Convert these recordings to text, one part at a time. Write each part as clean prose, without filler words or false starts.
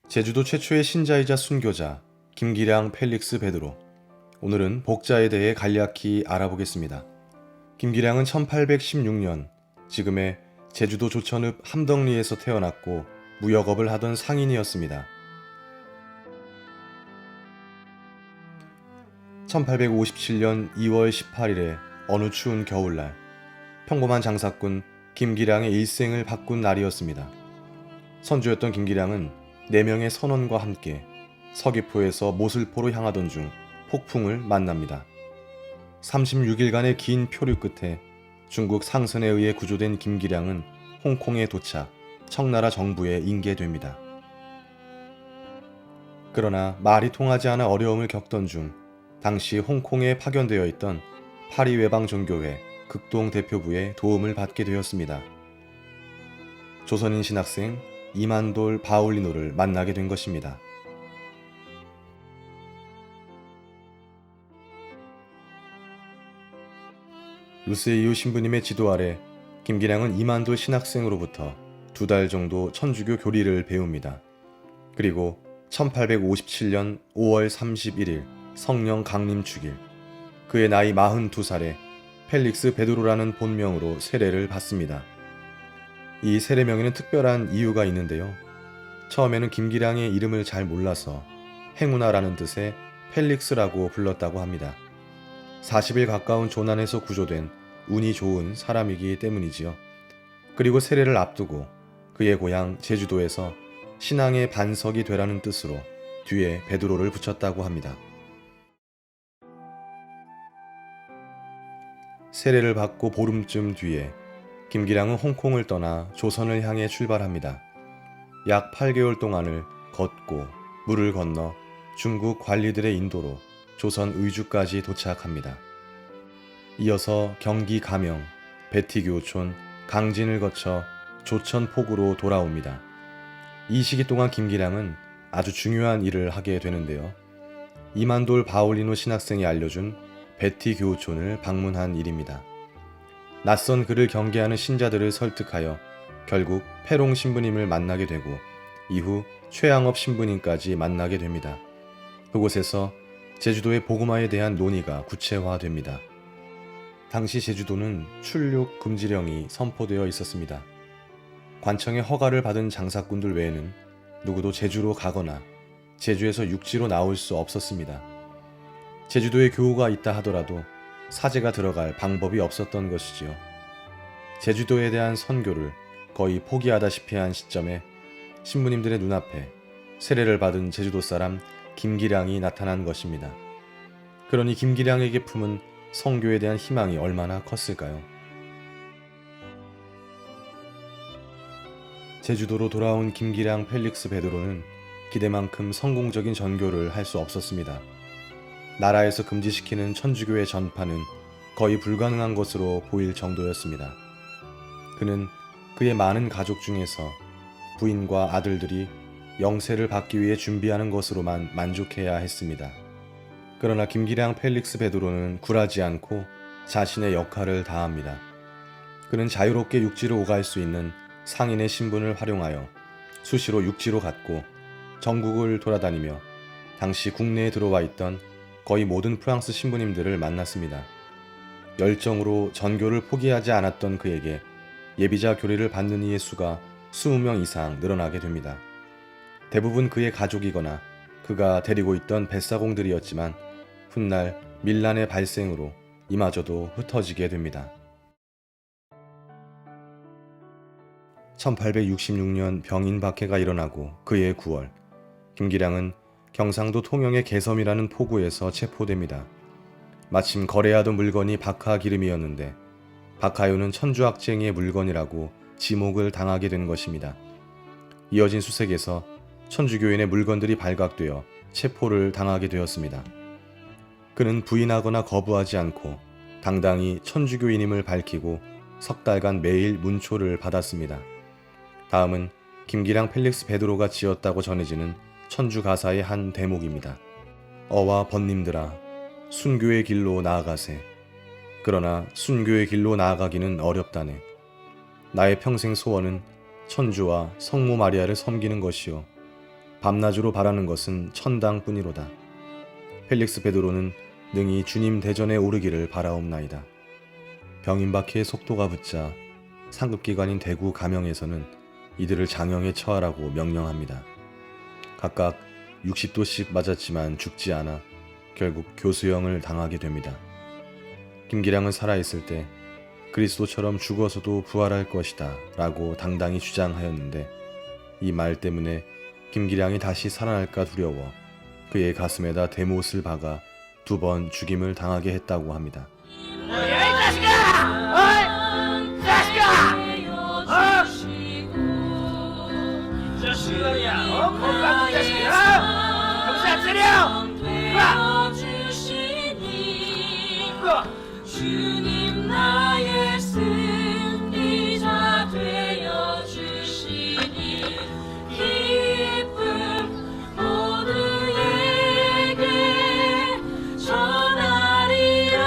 제주도 최초의 신자이자 순교자 김기량 펠릭스 베드로. 오늘은 복자에 대해 간략히 알아보겠습니다. 김기량은 1816년 지금의 제주도 조천읍 함덕리에서 태어났고 무역업을 하던 상인이었습니다. 1857년 2월 18일에 어느 추운 겨울날, 평범한 장사꾼 김기량의 일생을 바꾼 날이었습니다. 선주였던 김기량은 4명의 선원과 함께 서귀포에서 모슬포로 향하던 중 폭풍을 만납니다. 36일간의 긴 표류 끝에 중국 상선에 의해 구조된 김기량은 홍콩에 도착, 청나라 정부에 인계됩니다. 그러나 말이 통하지 않아 어려움을 겪던 중 당시 홍콩에 파견되어 있던 파리외방종교회 극동 대표부의 도움을 받게 되었습니다. 조선인 신학생 이만돌 바울리노를 만나게 된 것입니다. 루세이유 신부님의 지도 아래 김기량은 이만돌 신학생으로부터 2달 정도 천주교 교리를 배웁니다. 그리고 1857년 5월 31일 성령 강림축일, 그의 나이 42살에 펠릭스 베드로라는 본명으로 세례를 받습니다. 이 세례명에는 특별한 이유가 있는데요. 처음에는 김기량의 이름을 잘 몰라서 행운아라는 뜻의 펠릭스라고 불렀다고 합니다. 40일 가까운 조난에서 구조된 운이 좋은 사람이기 때문이지요. 그리고 세례를 앞두고 그의 고향 제주도에서 신앙의 반석이 되라는 뜻으로 뒤에 베드로를 붙였다고 합니다. 세례를 받고 보름쯤 뒤에 김기량은 홍콩을 떠나 조선을 향해 출발합니다. 약 8개월 동안을 걷고 물을 건너 중국 관리들의 인도로 조선 의주까지 도착합니다. 이어서 경기 가명, 배티교촌, 강진을 거쳐 조천 포구로 돌아옵니다. 이 시기 동안 김기량은 아주 중요한 일을 하게 되는데요. 이만돌 바울리노 신학생이 알려준 배티교촌을 방문한 일입니다. 낯선 그를 경계하는 신자들을 설득하여 결국 패롱 신부님을 만나게 되고 이후 최양업 신부님까지 만나게 됩니다. 그곳에서 제주도의 복음화에 대한 논의가 구체화됩니다. 당시 제주도는 출륙 금지령이 선포되어 있었습니다. 관청의 허가를 받은 장사꾼들 외에는 누구도 제주로 가거나 제주에서 육지로 나올 수 없었습니다. 제주도에 교우가 있다 하더라도 사제가 들어갈 방법이 없었던 것이지요. 제주도에 대한 선교를 거의 포기하다시피 한 시점에 신부님들의 눈앞에 세례를 받은 제주도 사람 김기량이 나타난 것입니다. 그러니 김기량에게 품은 선교에 대한 희망이 얼마나 컸을까요? 제주도로 돌아온 김기량 펠릭스 베드로는 기대만큼 성공적인 전교를 할 수 없었습니다. 나라에서 금지시키는 천주교의 전파는 거의 불가능한 것으로 보일 정도였습니다. 그는 그의 많은 가족 중에서 부인과 아들들이 영세를 받기 위해 준비하는 것으로만 만족해야 했습니다. 그러나 김기량 펠릭스 베드로는 굴하지 않고 자신의 역할을 다합니다. 그는 자유롭게 육지로 오갈 수 있는 상인의 신분을 활용하여 수시로 육지로 갔고 전국을 돌아다니며 당시 국내에 들어와 있던 거의 모든 프랑스 신부님들을 만났습니다. 열정으로 전교를 포기하지 않았던 그에게 예비자 교리를 받는 이의 수가 20명 이상 늘어나게 됩니다. 대부분 그의 가족이거나 그가 데리고 있던 뱃사공들이었지만 훗날 밀란의 발생으로 이마저도 흩어지게 됩니다. 1866년 병인박해가 일어나고 그해 9월, 김기량은 경상도 통영의 개섬이라는 포구에서 체포됩니다. 마침 거래하던 물건이 박하 기름이었는데 박하요는 천주학쟁이의 물건이라고 지목을 당하게 된 것입니다. 이어진 수색에서 천주교인의 물건들이 발각되어 체포를 당하게 되었습니다. 그는 부인하거나 거부하지 않고 당당히 천주교인임을 밝히고 석 달간 매일 문초를 받았습니다. 다음은 김기량 펠릭스 베드로가 지었다고 전해지는 천주 가사의 한 대목입니다. 어와 번님들아, 순교의 길로 나아가세. 그러나 순교의 길로 나아가기는 어렵다네. 나의 평생 소원은 천주와 성모 마리아를 섬기는 것이요. 밤낮으로 바라는 것은 천당뿐이로다. 펠릭스 베드로는 능히 주님 대전에 오르기를 바라옵나이다. 병임박해의 속도가 붙자 상급기관인 대구 가명에서는 이들을 장형에 처하라고 명령합니다. 각각 60도씩 맞았지만 죽지 않아 결국 교수형을 당하게 됩니다. 김기량은 살아있을 때 그리스도처럼 죽어서도 부활할 것이다 라고 당당히 주장하였는데, 이 말 때문에 김기량이 다시 살아날까 두려워 그의 가슴에다 대못을 박아 2번 죽임을 당하게 했다고 합니다. 야, 이 자식아! 어이! 자식아! 이 자식이 말이야, 건방진 자식아! 경사 차려! 주님 나의 승리자 되어 주시니 기쁨 모두에게 전하리라.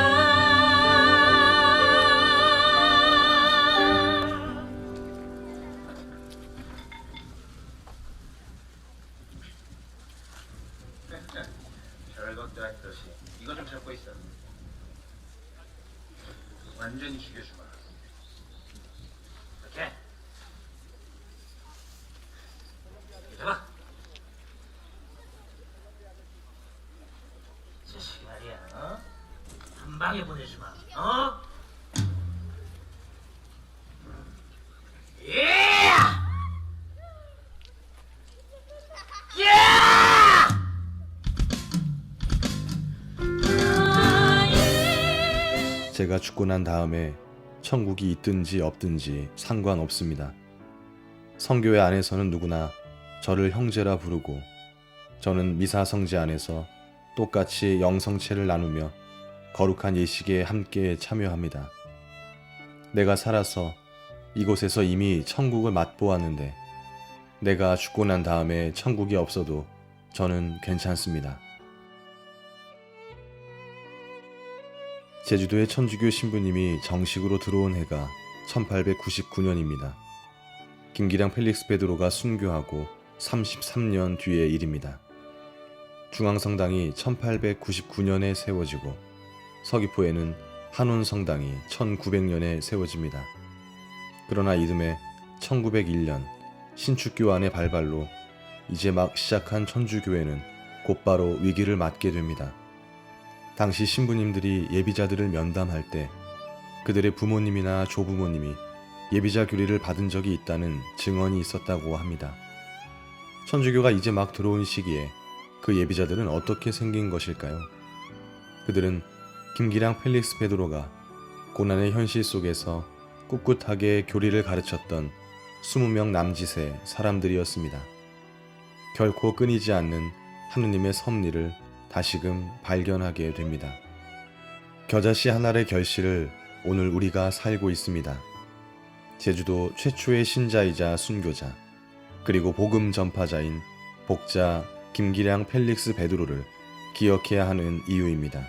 별것도 할 것이 이거 좀 잡고 있어. 완전히 죽여주마. 이렇게. 이렇게 잡아. 자식이 말이야, 어? 한 방에 보내주마, 어? 예! 예! 제가 죽고 난 다음에 천국이 있든지 없든지 상관없습니다. 성교회 안에서는 누구나 저를 형제라 부르고, 저는 미사 성제 안에서 똑같이 영성체를 나누며 거룩한 예식에 함께 참여합니다. 내가 살아서 이곳에서 이미 천국을 맛보았는데 내가 죽고 난 다음에 천국이 없어도 저는 괜찮습니다. 제주도의 천주교 신부님이 정식으로 들어온 해가 1899년입니다. 김기량 펠릭스 베드로가 순교하고 33년 뒤의 일입니다. 중앙성당이 1899년에 세워지고 서귀포에는 한온성당이 1900년에 세워집니다. 그러나 이듬해 1901년 신축교환의 발발로 이제 막 시작한 천주교회는 곧바로 위기를 맞게 됩니다. 당시 신부님들이 예비자들을 면담할 때 그들의 부모님이나 조부모님이 예비자 교리를 받은 적이 있다는 증언이 있었다고 합니다. 천주교가 이제 막 들어온 시기에 그 예비자들은 어떻게 생긴 것일까요? 그들은 김기량 펠릭스 베드로가 고난의 현실 속에서 꿋꿋하게 교리를 가르쳤던 20명 남짓의 사람들이었습니다. 결코 끊이지 않는 하느님의 섭리를 다시금 발견하게 됩니다. 겨자씨 하나의 결실을 오늘 우리가 살고 있습니다. 제주도 최초의 신자이자 순교자, 그리고 복음 전파자인 복자 김기량 펠릭스 베드로를 기억해야 하는 이유입니다.